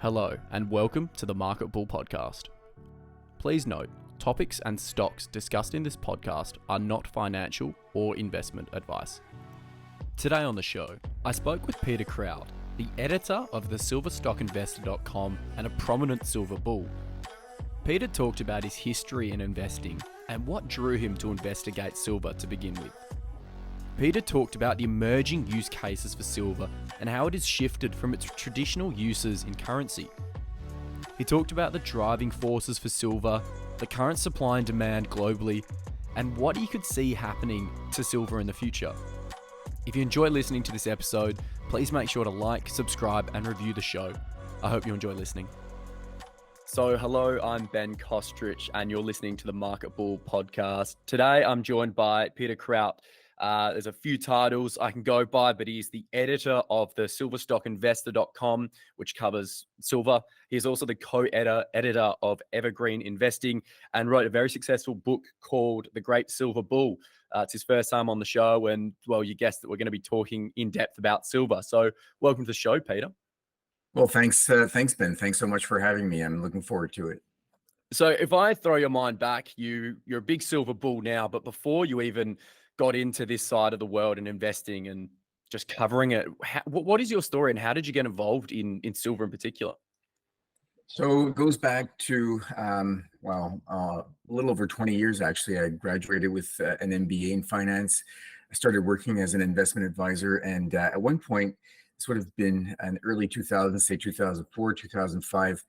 Hello, and welcome to the Market Bull Podcast. Please note, topics and stocks discussed in this podcast are not financial or investment advice. Today on the show, I spoke with Peter Krauth, the editor of the silverstockinvestor.com and a prominent silver bull. Peter talked about his history in investing and what drew him to investigate silver to begin with. Peter talked about the emerging use cases for silver and how it has shifted from its traditional uses in currency. He talked about the driving forces for silver, the current supply and demand globally, and what he could see happening to silver in the future. If you enjoy listening to this episode, please make sure to like, subscribe, and review the show. I hope you enjoy listening. So hello, I'm Ben Kostrich, and you're listening to the Market Bull Podcast. Today, I'm joined by Peter Krauth. There's a few titles I can go by, but he's the editor of the silverstockinvestor.com, which covers silver. He's also the co-editor of Evergreen Investing and wrote a very successful book called The Great Silver Bull. It's his first time on the show, and well, you guessed that we're going to be talking in depth about silver. So welcome to the show, Peter. Well, thanks, Ben. Thanks so much for having me. I'm looking forward to it. So if I throw your mind back, you're a big silver bull now, but before you even got into this side of the world and investing and just covering it, what is your story and how did you get involved in silver in particular? So it goes back to, a little over 20 years, actually. I graduated with an MBA in finance. I started working as an investment advisor. And at one point, it's sort of been an early 2000s, say 2004, 2005,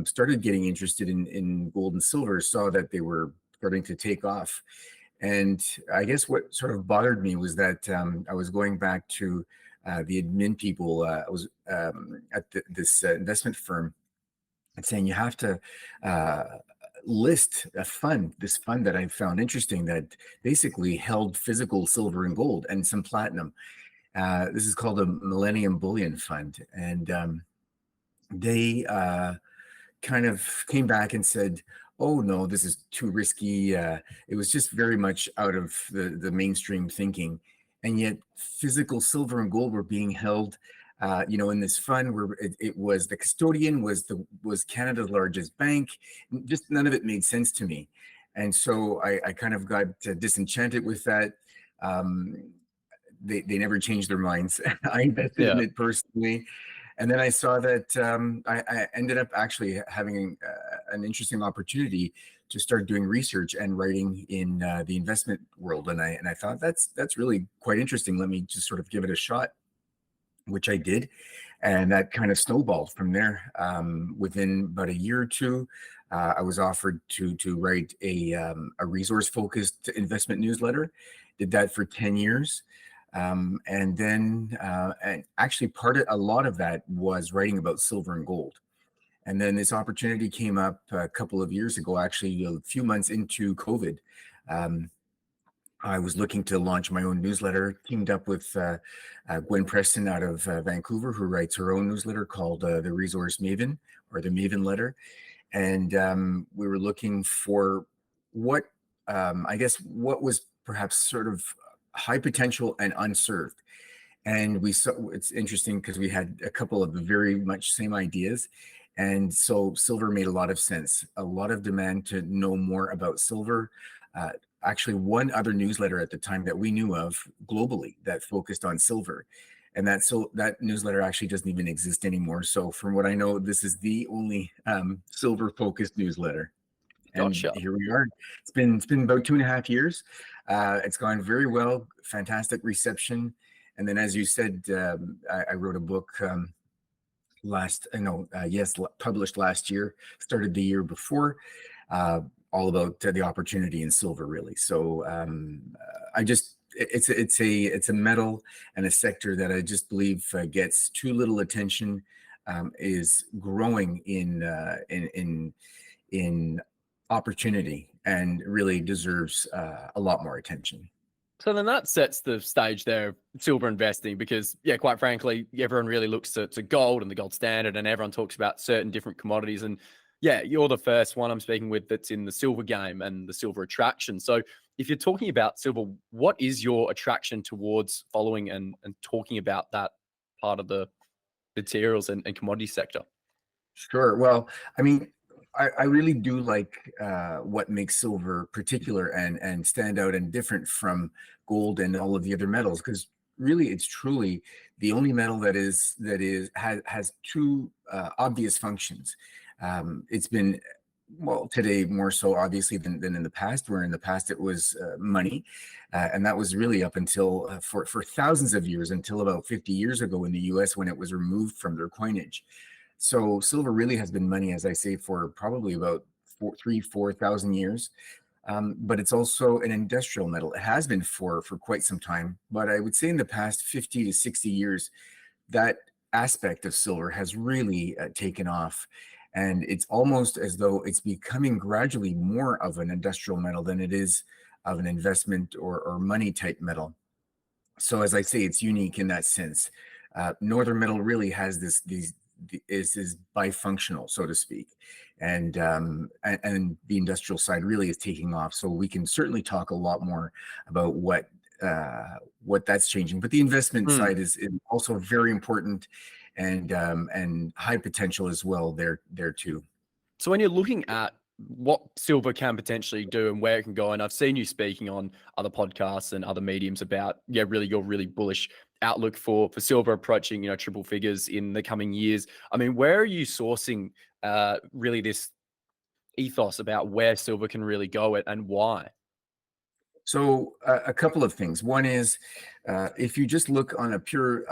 started getting interested in gold and silver, saw that they were starting to take off. And I guess what sort of bothered me was that I was going back to the admin people. I was at this investment firm and saying, you have to list this fund that I found interesting that basically held physical silver and gold and some platinum. This is called a Millennium Bullion Fund. And they kind of came back and said, oh no, this is too risky. It was just very much out of the mainstream thinking. And yet physical silver and gold were being held, in this fund where it was the custodian was Canada's largest bank. Just none of it made sense to me. And so I kind of got disenchanted with that. They never changed their minds. I invested in it personally. And then I saw that I ended up actually having an interesting opportunity to start doing research and writing in the investment world. And I thought that's really quite interesting. Let me just sort of give it a shot, which I did. And that kind of snowballed from there. Within about a year or two, I was offered to write a resource-focused investment newsletter. Did that for 10 years. And then actually a lot of that was writing about silver and gold. And then this opportunity came up a couple of years ago, actually a few months into COVID. I was looking to launch my own newsletter, teamed up with Gwen Preston out of Vancouver, who writes her own newsletter called The Resource Maven, or the Maven Letter. And we were looking for what was perhaps sort of high potential and unserved. And we saw, it's interesting because we had a couple of very much same ideas. And so silver made a lot of sense, a lot of demand to know more about silver. Actually, one other newsletter at the time that we knew of globally that focused on silver. And that newsletter actually doesn't even exist anymore. So from what I know, this is the only silver focused newsletter. And Gotcha. Here we are. It's been about 2.5 years. It's gone very well, fantastic reception. And then, as you said, I wrote a book published last year, started the year before, all about the opportunity in silver, really. So it's a metal and a sector that I just believe gets too little attention, is growing in opportunity and really deserves a lot more attention. So then that sets the stage there, silver investing, because quite frankly, everyone really looks to gold and the gold standard, and everyone talks about certain different commodities. And you're the first one I'm speaking with that's in the silver game and the silver attraction. So if you're talking about silver, what is your attraction towards following and talking about that part of the materials and commodity sector? Sure. Well, I mean, I really do like what makes silver particular and stand out and different from gold and all of the other metals, because really it's truly the only metal that has two obvious functions. It's been, well, today more so obviously than in the past, where in the past it was money, and that was really up until for thousands of years, until about 50 years ago in the U.S. when it was removed from their coinage. So silver really has been money, as I say, for probably about 4,000 years. But it's also an industrial metal. It has been for quite some time. But I would say in the past 50 to 60 years, that aspect of silver has really taken off. And it's almost as though it's becoming gradually more of an industrial metal than it is of an investment or money type metal. So as I say, it's unique in that sense. Northern metal really has is bifunctional, so to speak, and the industrial side really is taking off. So we can certainly talk a lot more about what that's changing. But the investment Hmm. side is also very important, and high potential as well there too. So when you're looking at what silver can potentially do and where it can go, and I've seen you speaking on other podcasts and other mediums about, yeah, really your really bullish outlook for silver approaching, triple figures in the coming years. I mean, where are you sourcing really this ethos about where silver can really go and why? So a couple of things. One is if you just look on a pure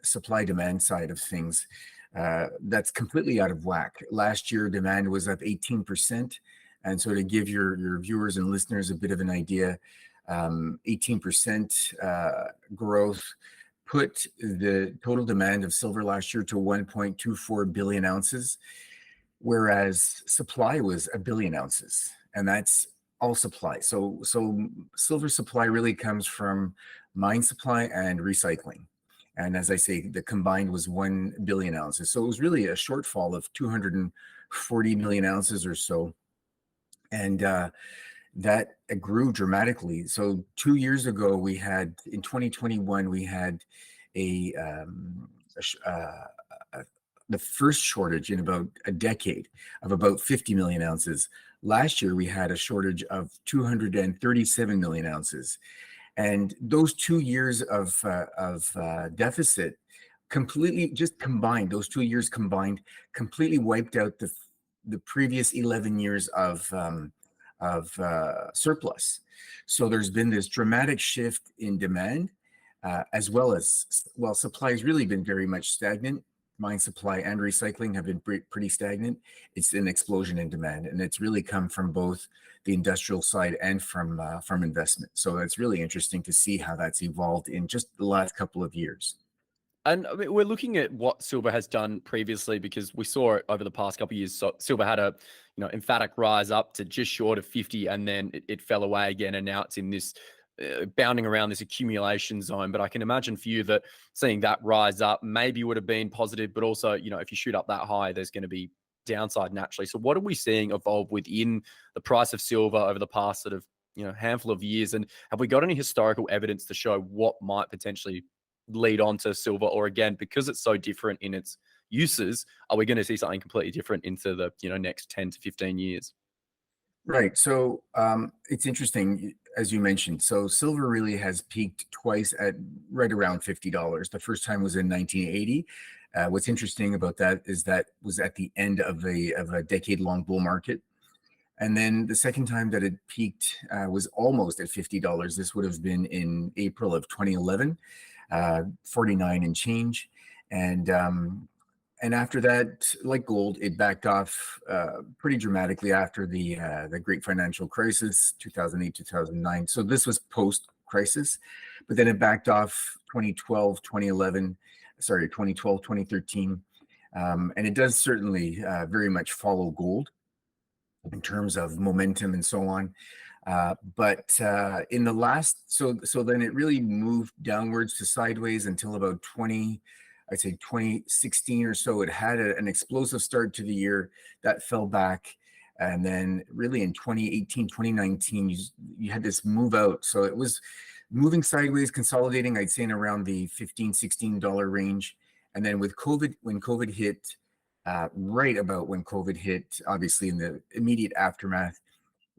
supply demand side of things, that's completely out of whack. Last year, demand was up 18%. And so to give your viewers and listeners a bit of an idea, 18% growth put the total demand of silver last year to 1.24 billion ounces, whereas supply was a billion ounces, and that's all supply. So silver supply really comes from mine supply and recycling. And as I say, the combined was 1 billion ounces. So it was really a shortfall of 240 million ounces or so. And that grew dramatically. So 2 years ago, in 2021, we had a, a sh- uh, a- the first shortage in about a decade of about 50 million ounces. Last year, we had a shortage of 237 million ounces. And those 2 years of deficit completely just combined, those 2 years combined, completely wiped out the previous 11 years of surplus. So there's been this dramatic shift in demand, as well as, well, supply has really been very much stagnant. Mine supply and recycling have been pretty stagnant. It's an explosion in demand, and it's really come from both the industrial side and from investment. So it's really interesting to see how that's evolved in just the last couple of years. And I mean, we're looking at what silver has done previously because we saw it over the past couple of years. So silver had a, emphatic rise up to just short of 50, and then it fell away again, and now it's in this bounding around this accumulation zone. But I can imagine for you that seeing that rise up maybe would have been positive, but also, if you shoot up that high, there's going to be downside naturally. So what are we seeing evolve within the price of silver over the past sort of handful of years, and have we got any historical evidence to show what might potentially lead on to silver, or again, because it's so different in its uses, are we going to see something completely different into the next 10 to 15 years? Right. So it's interesting, as you mentioned. So silver really has peaked twice at right around $50. The first time was in 1980. What's interesting about that is that was at the end of a decade-long bull market. And then the second time that it peaked was almost at $50. This would have been in April of 2011, 49 and change. And and after that, like gold, it backed off pretty dramatically after the great financial crisis, 2008, 2009. So this was post-crisis, but then it backed off 2012, 2011, sorry, 2012, 2013. And it does certainly very much follow gold in terms of momentum and so on. But in the last, so then it really moved downwards to sideways until about I'd say 2016 or so. It had an explosive start to the year that fell back. And then really in 2018, 2019, you had this move out. So it was moving sideways, consolidating, I'd say in around the $15, $16 range. And then with COVID, when COVID hit, right about when COVID hit, obviously in the immediate aftermath.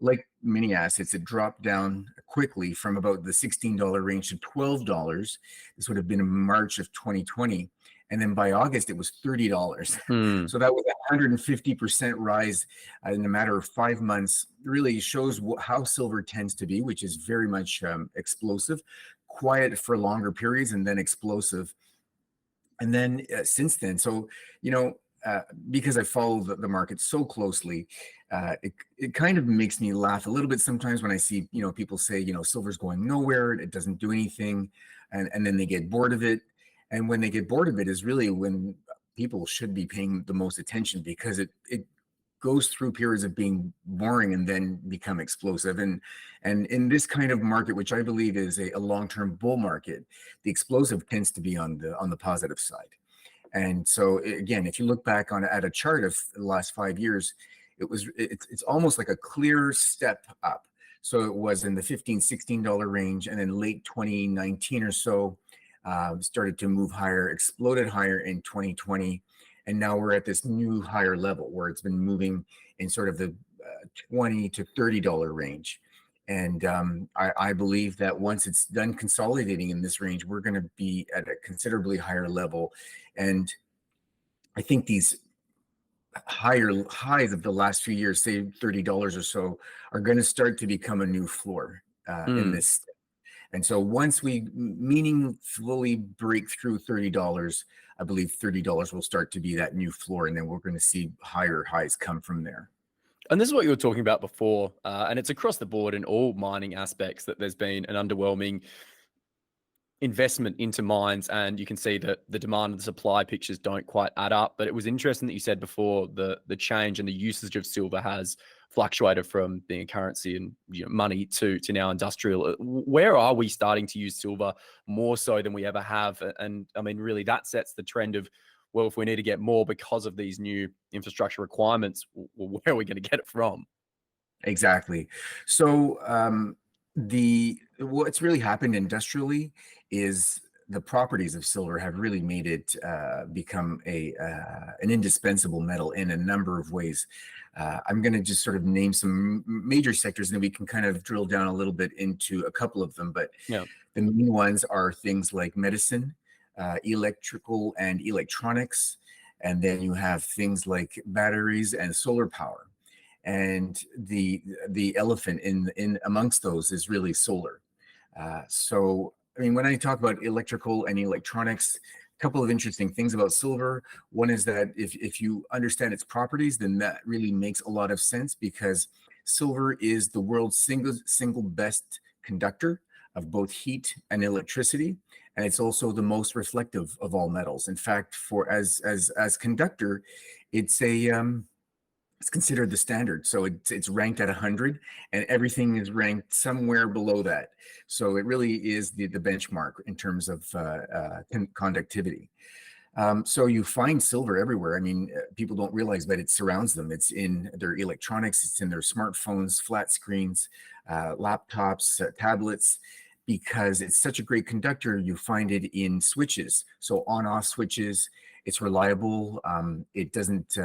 Like many assets, it dropped down quickly from about the $16 range to $12. This would have been in March of 2020. And then by August, it was $30. Mm. So that was a 150% rise in a matter of 5 months. Really shows how silver tends to be, which is very much explosive, quiet for longer periods, and then explosive. And then since then, so, you know, because I follow the market so closely, it kind of makes me laugh a little bit sometimes when I see, people say, silver's going nowhere, it doesn't do anything, and then they get bored of it. And when they get bored of it is really when people should be paying the most attention, because it goes through periods of being boring and then become explosive. And in this kind of market, which I believe is a long-term bull market, the explosive tends to be on the positive side. And so again, if you look back at a chart of the last 5 years, it's almost like a clear step up. So it was in the $15-16 range, and then late 2019 or so, started to move higher, exploded higher in 2020, and now we're at this new higher level where it's been moving in sort of the $20 to $30 range. And I believe that once it's done consolidating in this range, we're going to be at a considerably higher level. And I think these higher highs of the last few years, say $30 or so, are going to start to become a new floor in this. And so once we meaningfully break through $30, I believe $30 will start to be that new floor, and then we're going to see higher highs come from there. And this is what you were talking about before, and it's across the board in all mining aspects that there's been an underwhelming investment into mines, and you can see that the demand and the supply pictures don't quite add up. But it was interesting that you said before the change and the usage of silver has fluctuated from being a currency and money to now industrial. Where are we starting to use silver more so than we ever have? And I mean, really, that sets the trend of, well, if we need to get more because of these new infrastructure requirements, well, where are we going to get it from? Exactly. So what's really happened industrially is the properties of silver have really made it become an indispensable metal in a number of ways. I'm going to just sort of name some major sectors, and then we can kind of drill down a little bit into a couple of them. But Yeah. the main ones are things like medicine, electrical and electronics, and then you have things like batteries and solar power. And the elephant in amongst those is really solar. So I mean, when I talk about electrical and electronics, a couple of interesting things about silver. One is that if you understand its properties, then that really makes a lot of sense, because silver is the world's single best conductor of both heat and electricity, and it's also the most reflective of all metals. In fact, for as conductor, it's it's considered the standard. So it's ranked at 100, and everything is ranked somewhere below that. So it really is the benchmark in terms of conductivity. So you find silver everywhere. I mean, people don't realize that it surrounds them. It's in their electronics, it's in their smartphones, flat screens, laptops, tablets. Because it's such a great conductor, you find it in switches. So on-off switches. It's reliable. It doesn't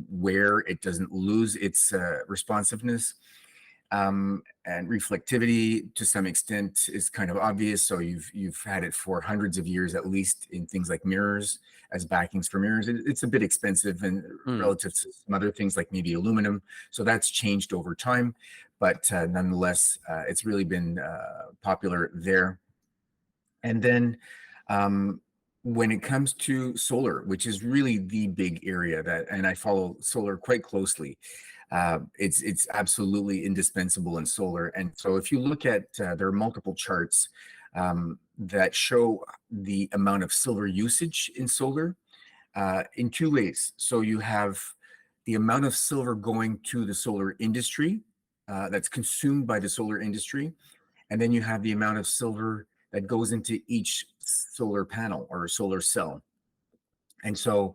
wear. It doesn't lose its responsiveness. And reflectivity to some extent is kind of obvious. So you've had it for hundreds of years, at least, in things like mirrors as backings for mirrors. It's a bit expensive and relative to some other things like maybe aluminum. So that's changed over time, but nonetheless, it's really been popular there. And then when it comes to solar, which is really the big area and I follow solar quite closely, it's absolutely indispensable in solar. And so if you look at, there are multiple charts that show the amount of silver usage in solar in two ways. So you have the amount of silver going to the solar industry that's consumed by the solar industry, and then you have the amount of silver that goes into each solar panel or solar cell. And so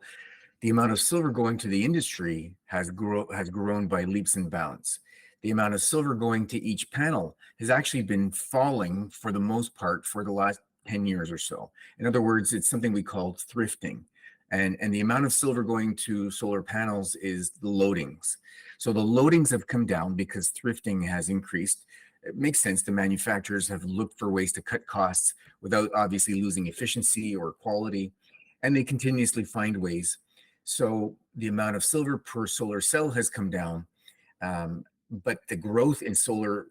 the amount of silver going to the industry has grown by leaps and bounds. The amount of silver going to each panel has actually been falling for the most part for the last 10 years or so. In other words, it's something we call thrifting. And the amount of silver going to solar panels is the loadings. So the loadings have come down because thrifting has increased. It makes sense. The manufacturers have looked for ways to cut costs without obviously losing efficiency or quality, and they continuously find ways. So the amount of silver per solar cell has come down, but the growth in solar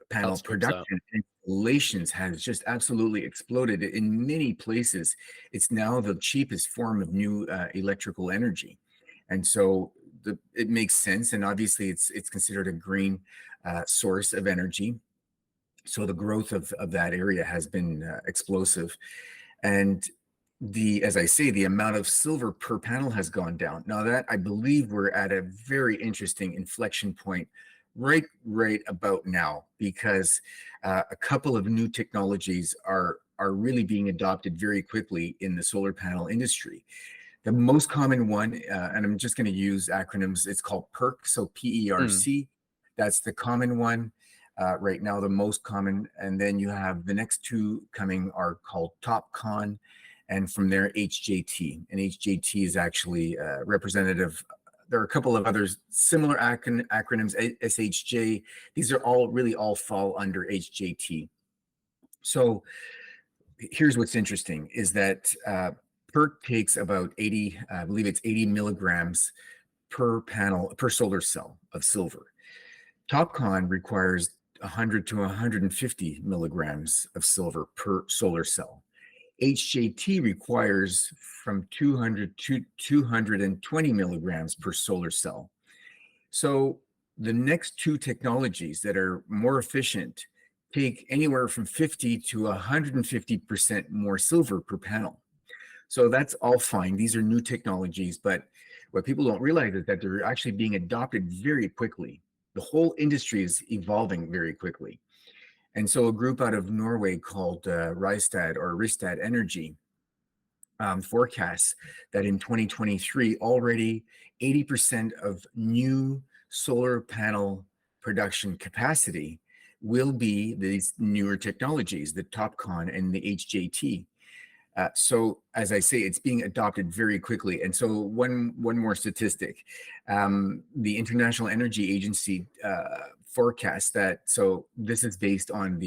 panel production and installations has just absolutely exploded in many places. It's now the cheapest form of new electrical energy, and so it makes sense. And obviously, it's considered a green source of energy. So the growth of that area has been explosive, and as I say, the amount of silver per panel has gone down. Now that I believe we're at a very interesting inflection point right about now, because a couple of new technologies are really being adopted very quickly in the solar panel industry. The most common one, and I'm just going to use acronyms, it's called PERC, so PERC. That's the common one right now, the most common. And then you have the next two coming are called TOPCon, and from there HJT. And HJT is actually representative. There are a couple of others, similar acronyms, SHJ. These are all fall under HJT. So here's what's interesting is that PERC takes about 80, I believe it's 80 milligrams per panel, per solar cell of silver. TOPCon requires 100 to 150 milligrams of silver per solar cell. HJT requires from 200 to 220 milligrams per solar cell. So the next two technologies that are more efficient take anywhere from 50 to 150% more silver per panel. So that's all fine. These are new technologies, but what people don't realize is that they're actually being adopted very quickly. The whole industry is evolving very quickly. And so a group out of Norway called Rystad Energy forecasts that in 2023, already 80% of new solar panel production capacity will be these newer technologies, the TOPCon and the HJT. So as I say, it's being adopted very quickly. And so one more statistic, the International Energy Agency forecasts that, so this is based on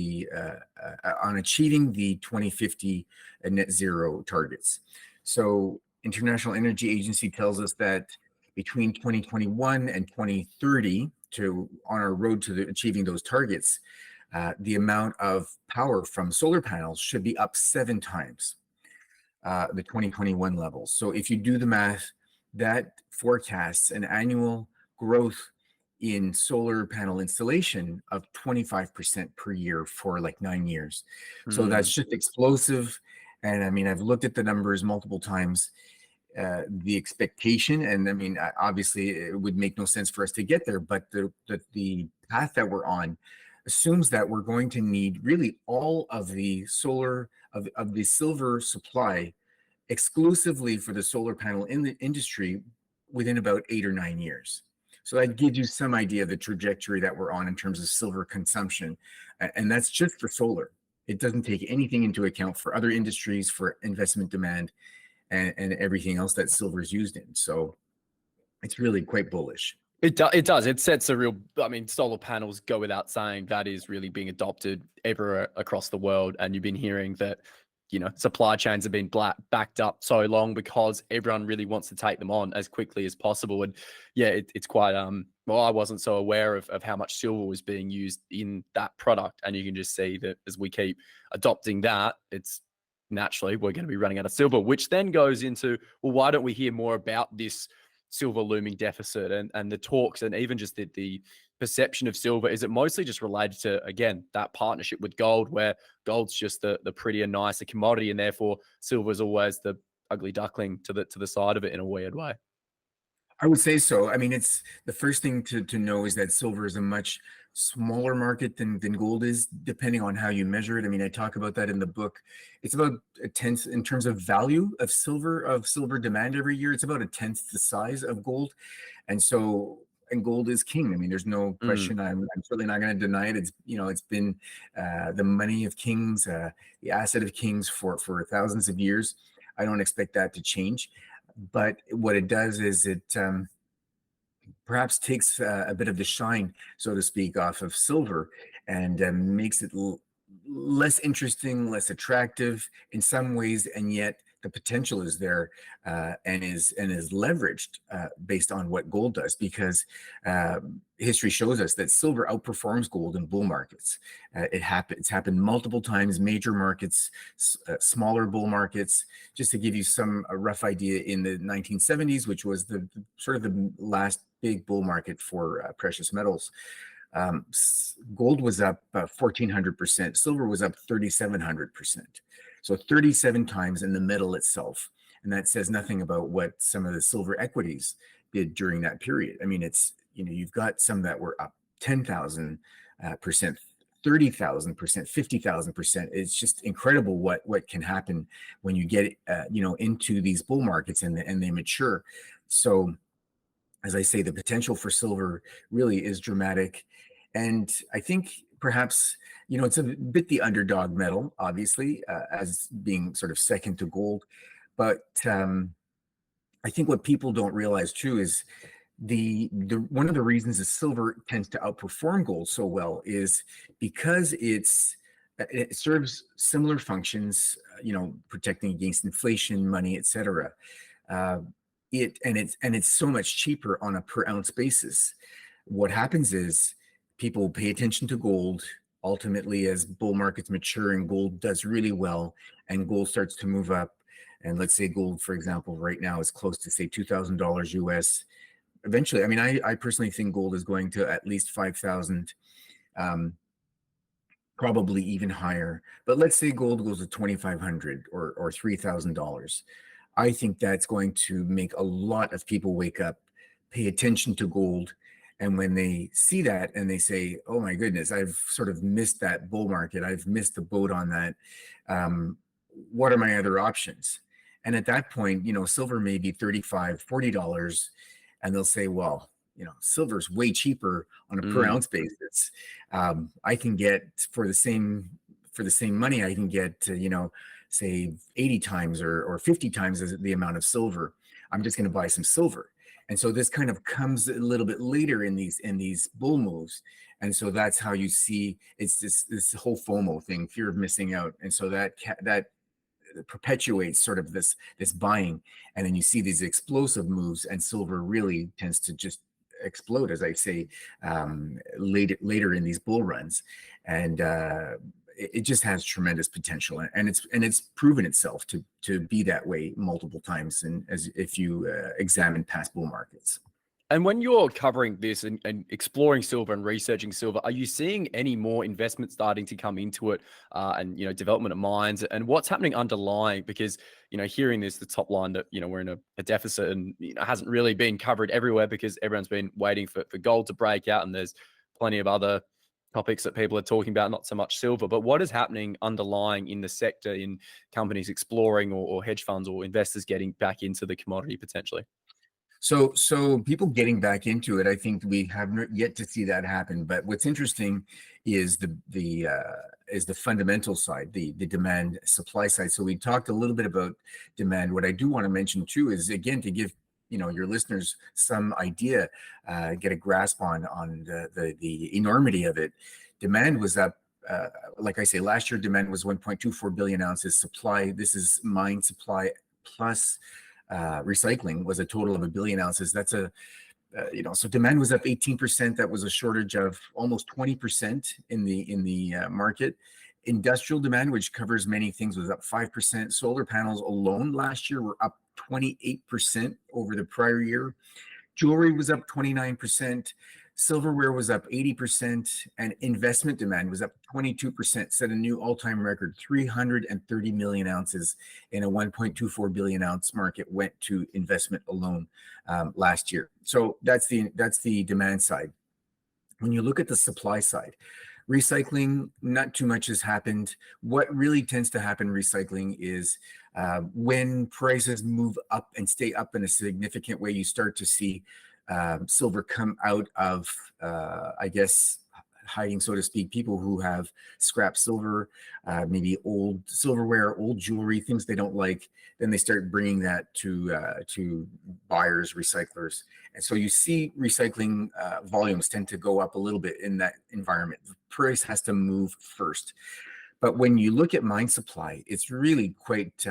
on achieving the 2050 net zero targets. So International Energy Agency tells us that between 2021 and 2030, on our road to achieving those targets, the amount of power from solar panels should be up 7 times the 2021 levels. So if you do the math, that forecasts an annual growth in solar panel installation of 25% per year for like 9 years. So that's just explosive. And I mean, I've looked at the numbers multiple times. The expectation, and I mean, obviously it would make no sense for us to get there, but the path that we're on assumes that we're going to need really all of the of the silver supply exclusively for the solar panel in the industry within about 8 or 9 years. So that gives you some idea of the trajectory that we're on in terms of silver consumption. And that's just for solar. It doesn't take anything into account for other industries, for investment demand, and everything else that silver is used in. So it's really quite bullish. It does. It sets a real, I mean, solar panels go without saying, that is really being adopted everywhere across the world. And you've been hearing that, supply chains have been backed up so long because everyone really wants to take them on as quickly as possible. And yeah, it's quite, well, I wasn't so aware of how much silver was being used in that product. And you can just see that as we keep adopting that, it's naturally we're going to be running out of silver, which then goes into, well, why don't we hear more about this silver looming deficit and the talks, and even just the perception of silver? Is it mostly just related to, again, that partnership with gold, where gold's just the prettier, nicer commodity, and therefore silver is always the ugly duckling to the side of it in a weird way? I would say so. I mean, it's the first thing to know is that silver is a much smaller market than gold is, depending on how you measure it. I mean, I talk about that in the book. It's about a tenth in terms of value of silver demand every year. It's about a tenth the size of gold. And gold is king. I mean, there's no question. I'm certainly not going to deny it. It's been the money of kings, the asset of kings for thousands of years. I don't expect that to change. but what it does is it perhaps takes a bit of the shine, so to speak, off of silver, and makes it less interesting, less attractive in some ways, and yet the potential is there, and is leveraged based on what gold does, because history shows us that silver outperforms gold in bull markets. It's happened multiple times, major markets, smaller bull markets. Just to give you some a rough idea, in the 1970s, which was the sort of the last big bull market for precious metals, gold was up 1,400%, silver was up 3,700%. So 37 times in the metal itself. And that says nothing about what some of the silver equities did during that period. I mean, you've got some that were up 10,000%, 30,000%, 50,000%. It's just incredible what can happen when you get into these bull markets and they mature. So, as I say, the potential for silver really is dramatic. And I think perhaps, it's a bit the underdog metal, obviously, as being sort of second to gold. But I think what people don't realize too is the one of the reasons that silver tends to outperform gold so well is because it serves similar functions, protecting against inflation, money, etc. It's so much cheaper on a per ounce basis. What happens is people pay attention to gold. Ultimately, as bull markets mature and gold does really well, and gold starts to move up, and let's say gold, for example, right now is close to say $2,000 US. Eventually, I mean, I personally think gold is going to at least 5,000, probably even higher. But let's say gold goes to 2,500 or $3,000. I think that's going to make a lot of people wake up, pay attention to gold. And when they see that and they say, oh my goodness, I've sort of missed that bull market, I've missed the boat on that. What are my other options? And at that point, silver may be $35, $40, and they'll say, well, silver's way cheaper on a per ounce basis. I can get for the same money, I can get say 80 times or 50 times the amount of silver. I'm just going to buy some silver. And so this kind of comes a little bit later in these bull moves. And so that's how you see it's this whole FOMO thing, fear of missing out. And so that perpetuates sort of this buying. And then you see these explosive moves, and silver really tends to just explode, as I say, later in these bull runs. And it just has tremendous potential, and it's proven itself to be that way multiple times, and if you examine past bull markets. And when you're covering this and exploring silver and researching silver, are you seeing any more investment starting to come into it, and development of mines, and what's happening underlying? Because hearing the top line that we're in a deficit, and hasn't really been covered everywhere because everyone's been waiting for gold to break out, and there's plenty of other topics that people are talking about, not so much silver. But what is happening underlying in the sector, in companies exploring, or hedge funds or investors getting back into the commodity potentially? So people getting back into it, I think we have yet to see that happen. But what's interesting is the fundamental side, the demand supply side. So we talked a little bit about demand. What I do want to mention too is, again, to give your listeners some idea, get a grasp on the enormity of it. Demand was up, like I say, last year demand was 1.24 billion ounces. Supply, this is mine supply plus recycling, was a total of 1 billion ounces. That's so demand was up 18%. That was a shortage of almost 20% in the market. Industrial demand, which covers many things, was up 5%. Solar panels alone last year were up 28% over the prior year. Jewelry was up 29%. Silverware was up 80%, and investment demand was up 22%, set a new all-time record. 330 million ounces in a 1.24 billion ounce market went to investment alone last year. So that's the demand side. When you look at the supply side, recycling, not too much has happened. What really tends to happen in recycling is when prices move up and stay up in a significant way, you start to see silver come out of, hiding, so to speak, people who have scrap silver, maybe old silverware, old jewelry, things they don't like. Then they start bringing that to buyers, recyclers, and so you see recycling volumes tend to go up a little bit in that environment. The price has to move first, but when you look at mine supply, it's really quite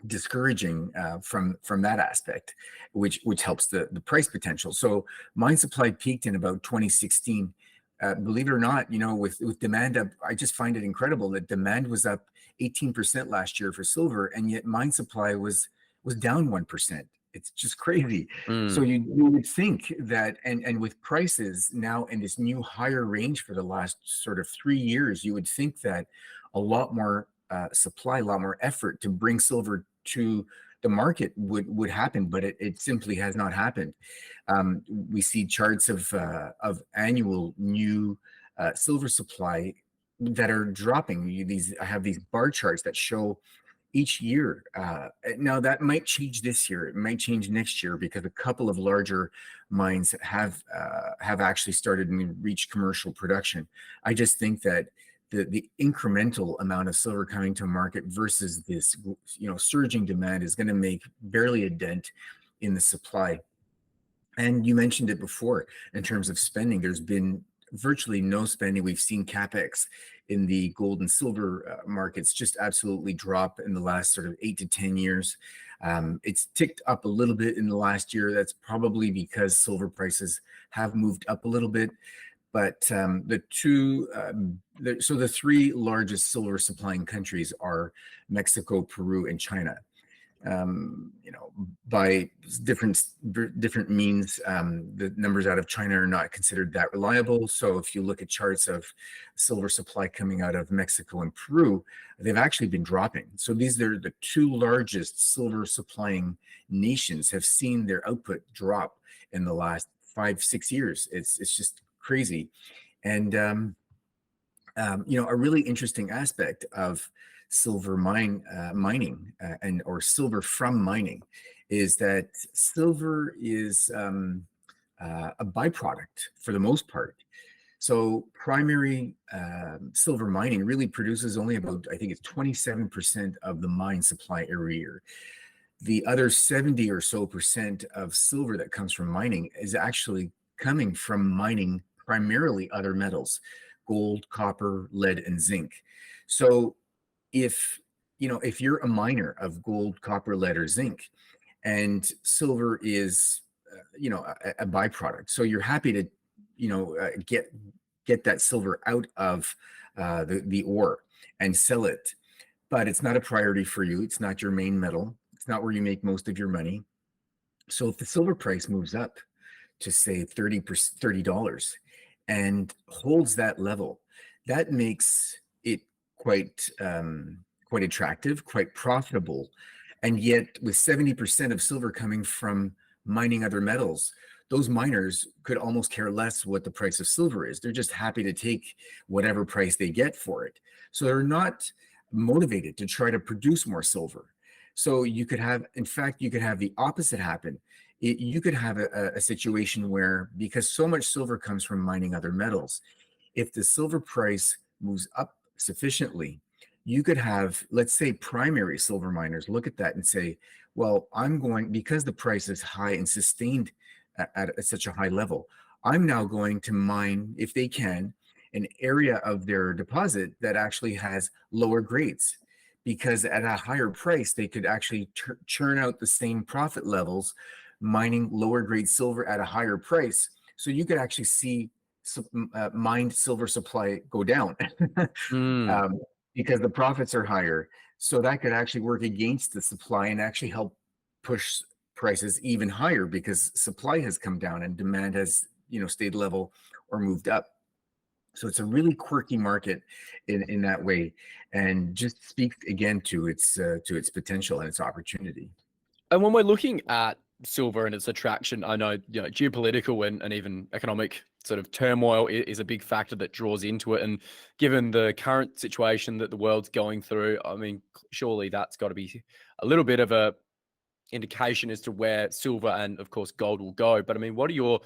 discouraging from that aspect, which helps the price potential. So mine supply peaked in about 2016. Believe it or not, with demand up, I just find it incredible that demand was up 18% last year for silver, and yet mine supply was down 1%. It's just crazy. So you would think that, and with prices now in this new higher range for the last sort of 3 years, you would think that a lot more supply, a lot more effort to bring silver to the market would happen, but it simply has not happened. We see charts of annual new silver supply that are dropping. I have these bar charts that show each year. Now that might change this year. It might change next year because a couple of larger mines have actually started and reached commercial production. I just think that the incremental amount of silver coming to market versus this surging demand is going to make barely a dent in the supply. And you mentioned it before in terms of spending. There's been virtually no spending. We've seen capex in the gold and silver markets just absolutely drop in the last sort of 8 to 10 years. It's ticked up a little bit in the last year. That's probably because silver prices have moved up a little bit. But the three largest silver supplying countries are Mexico, Peru, and China. By different means, the numbers out of China are not considered that reliable. So if you look at charts of silver supply coming out of Mexico and Peru, they've actually been dropping. So these are the two largest silver supplying nations have seen their output drop in the last 5-6 years. It's just crazy. And a really interesting aspect of silver mining or silver from mining is that silver is a byproduct for the most part. So primary silver mining really produces only about, I think it's 27% of the mine supply every year. The other 70 or so percent of silver that comes from mining is actually coming from mining primarily other metals: gold, copper, lead, and zinc. So if you're a miner of gold, copper, lead, or zinc, and silver is a byproduct, so you're happy to get that silver out of the ore and sell it, but it's not a priority for you. It's not your main metal. It's not where you make most of your money. So if the silver price moves up to say $30 and holds that level, that makes it quite attractive, quite profitable. And yet with 70% of silver coming from mining other metals, those miners could almost care less what the price of silver is. They're just happy to take whatever price they get for it. So they're not motivated to try to produce more silver. So you could have the opposite happen. You could have a situation where, because so much silver comes from mining other metals, if the silver price moves up sufficiently, you could have, let's say, primary silver miners look at that and say, well, because the price is high and sustained at such a high level, I'm now going to mine, if they can, an area of their deposit that actually has lower grades, because at a higher price, they could actually churn out the same profit levels mining lower grade silver at a higher price. So you could actually see mined silver supply go down because the profits are higher. So that could actually work against the supply and actually help push prices even higher, because supply has come down and demand has stayed level or moved up. So it's a really quirky market in that way, and just speaks again to its potential and its opportunity. And when we're looking at silver and its attraction, I know geopolitical and even economic sort of turmoil is a big factor that draws into it. And given the current situation that the world's going through, I mean, surely that's got to be a little bit of a indication as to where silver and, of course, gold will go. But I mean, what are your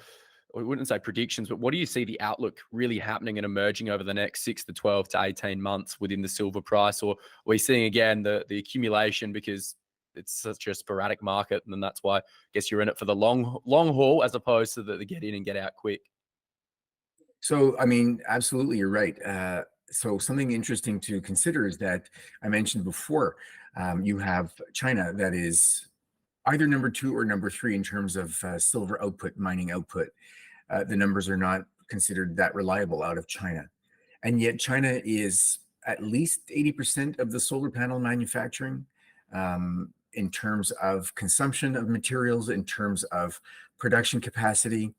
we wouldn't say predictions, but what do you see the outlook really happening and emerging over the next 6 to 12 to 18 months within the silver price? Or are we seeing again the accumulation because it's such a sporadic market, and then that's why I guess you're in it for the long haul as opposed to the get in and get out quick? So, I mean, absolutely, you're right. So, something interesting to consider is that I mentioned before, you have China that is either number two or number three in terms of silver output, mining output. The numbers are not considered that reliable out of China. And yet, China is at least 80% of the solar panel manufacturing in terms of consumption of materials, in terms of production capacity.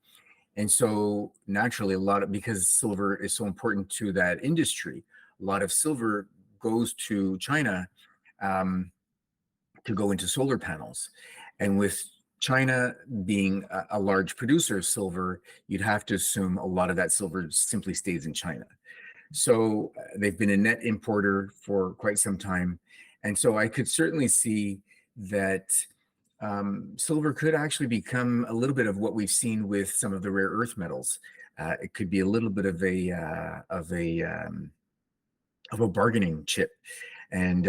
And so naturally, because silver is so important to that industry, a lot of silver goes to China um, to go into solar panels. And with China being a large producer of silver, you'd have to assume a lot of that silver simply stays in China. So they've been a net importer for quite some time. And so I could certainly see that silver could actually become a little bit of what we've seen with some of the rare earth metals. It could be a little bit of a bargaining chip. And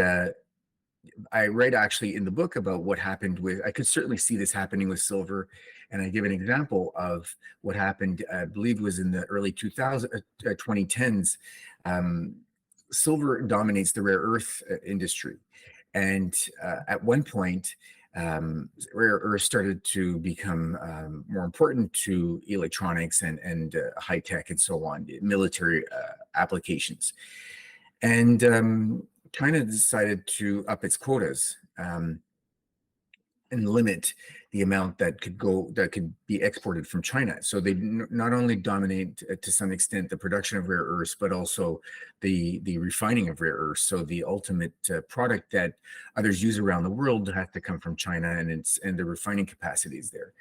I write actually in the book about what happened with, I could certainly see this happening with silver. And I give an example of what happened, I believe was in the early 2010s. Um, Silver dominates the rare earth industry. And at one point, rare earth started to become more important to electronics and high tech and so on, military applications. And China decided to up its quotas and limit the amount that could be exported from China. So they not only dominate to some extent the production of rare earths, but also the refining of rare earths. So the ultimate product that others use around the world has to come from China, and the refining capacity is there.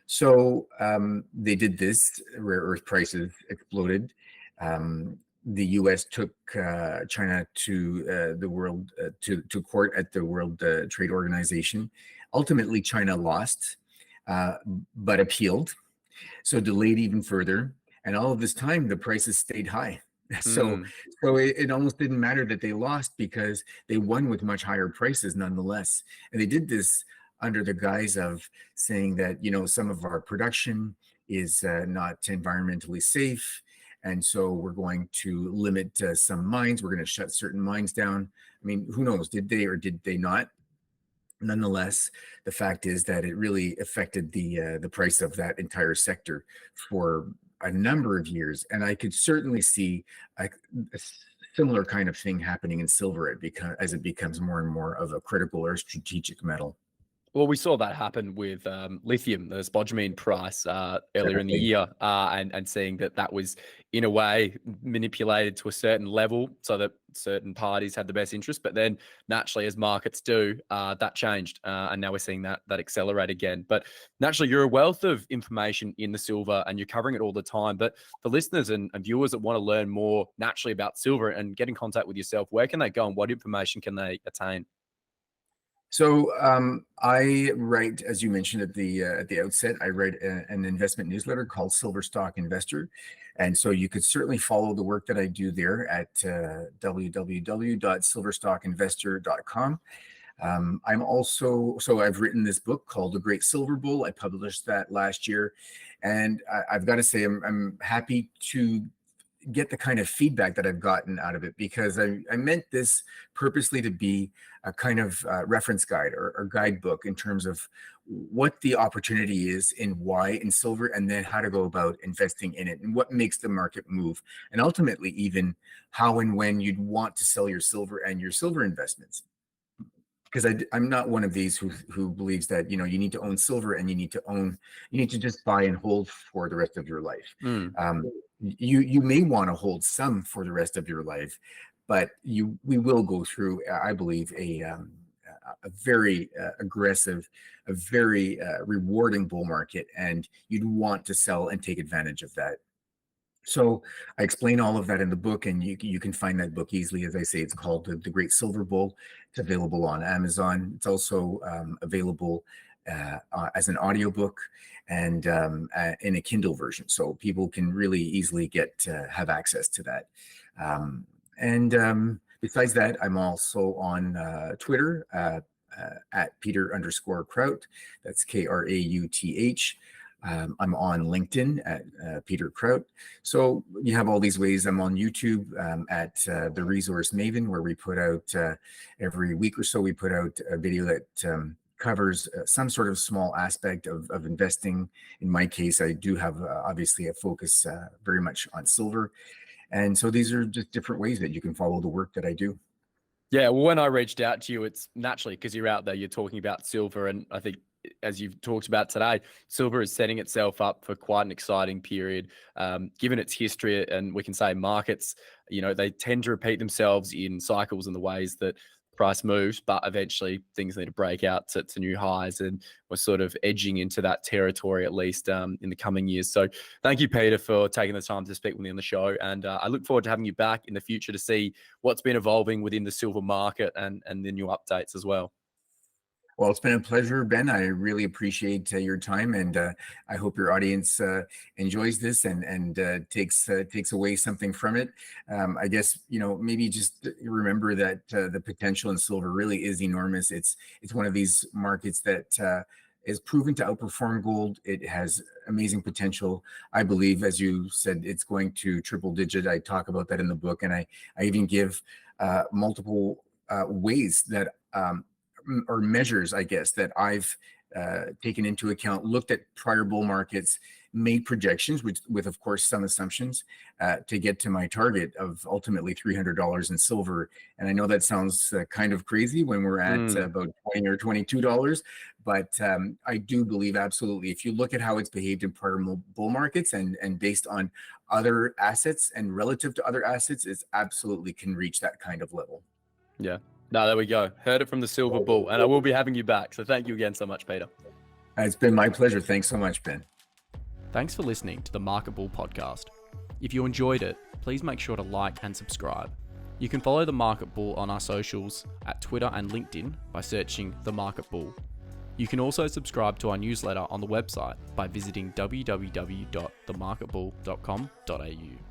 So they did this. Rare earth prices exploded. The U.S. took China to the world to court at the World Trade Organization. Ultimately, China lost, but appealed, so delayed even further. And all of this time, the prices stayed high. So, Mm. it almost didn't matter that they lost because they won with much higher prices nonetheless. And they did this under the guise of saying that some of our production is not environmentally safe, and so we're going to limit some mines. We're going to shut certain mines down. I mean, who knows? Did they or did they not? Nonetheless, the fact is that it really affected the price of that entire sector for a number of years, and I could certainly see a similar kind of thing happening in silver as it becomes more and more of a critical or strategic metal. Well, we saw that happen with lithium, the spodumene price earlier in the Exactly. year, and seeing that was in a way manipulated to a certain level so that certain parties had the best interest. But then naturally, as markets do, that changed, and now we're seeing that accelerate again. But naturally, you're a wealth of information in the silver, and you're covering it all the time. But for listeners and viewers that want to learn more naturally about silver and get in contact with yourself, where can they go and what information can they attain? So I write, as you mentioned at the outset, I write an investment newsletter called Silver Stock Investor, and so you could certainly follow the work that I do there at www.silverstockinvestor.com. I've written this book called The Great Silver Bull. I published that last year, and I've got to say I'm happy to get the kind of feedback that I've gotten out of it, because I meant this purposely to be a kind of reference guide or guidebook in terms of what the opportunity is in why in silver, and then how to go about investing in it and what makes the market move, and ultimately even how and when you'd want to sell your silver and your silver investments. Because I'm not one of these who believes that you need to own silver and you need to just buy and hold for the rest of your life. Mm. You may want to hold some for the rest of your life, but we will go through, I believe, a very aggressive, a very rewarding bull market, and you'd want to sell and take advantage of that. So I explain all of that in the book, and you can find that book easily. As I say, it's called The Great Silver Bull. It's available on Amazon. It's also available as an audiobook and in a Kindle version, so people can really easily have access to that. Besides that, I'm also on Twitter at Peter_Krauth. That's Krauth. I'm on LinkedIn at Peter Krauth. So you have all these ways. I'm on YouTube at The Resource Maven, where we put out every week or so, we put out a video that covers some sort of small aspect of investing. In my case, I do have obviously a focus very much on silver. And so these are just different ways that you can follow the work that I do. Yeah, well, when I reached out to you, it's naturally because you're out there, you're talking about silver. And I think, as you've talked about today, silver is setting itself up for quite an exciting period, given its history. And we can say markets, they tend to repeat themselves in cycles and the ways that price moves, but eventually things need to break out to new highs, and we're sort of edging into that territory, at least in the coming years. So thank you, Peter, for taking the time to speak with me on the show, and I look forward to having you back in the future to see what's been evolving within the silver market and the new updates as well. Well, it's been a pleasure, Ben. I really appreciate your time, and I hope your audience enjoys this and takes away something from it. I guess maybe just remember that the potential in silver really is enormous. It's one of these markets that is proven to outperform gold. It has amazing potential. I believe, as you said, it's going to triple digit. I talk about that in the book, and I even give multiple ways that or measures, I guess, that I've taken into account, looked at prior bull markets, made projections, with of course some assumptions, to get to my target of ultimately $300 in silver. And I know that sounds kind of crazy when we're at about $20 or $22, but I do believe absolutely, if you look at how it's behaved in prior bull markets and based on other assets and relative to other assets, it absolutely can reach that kind of level. Yeah. No, there we go. Heard it from the Silver Bull, and I will be having you back. So thank you again so much, Peter. It's been my pleasure. Thanks so much, Ben. Thanks for listening to the Market Bull podcast. If you enjoyed it, please make sure to like and subscribe. You can follow the Market Bull on our socials at Twitter and LinkedIn by searching The Market Bull. You can also subscribe to our newsletter on the website by visiting www.themarketbull.com.au.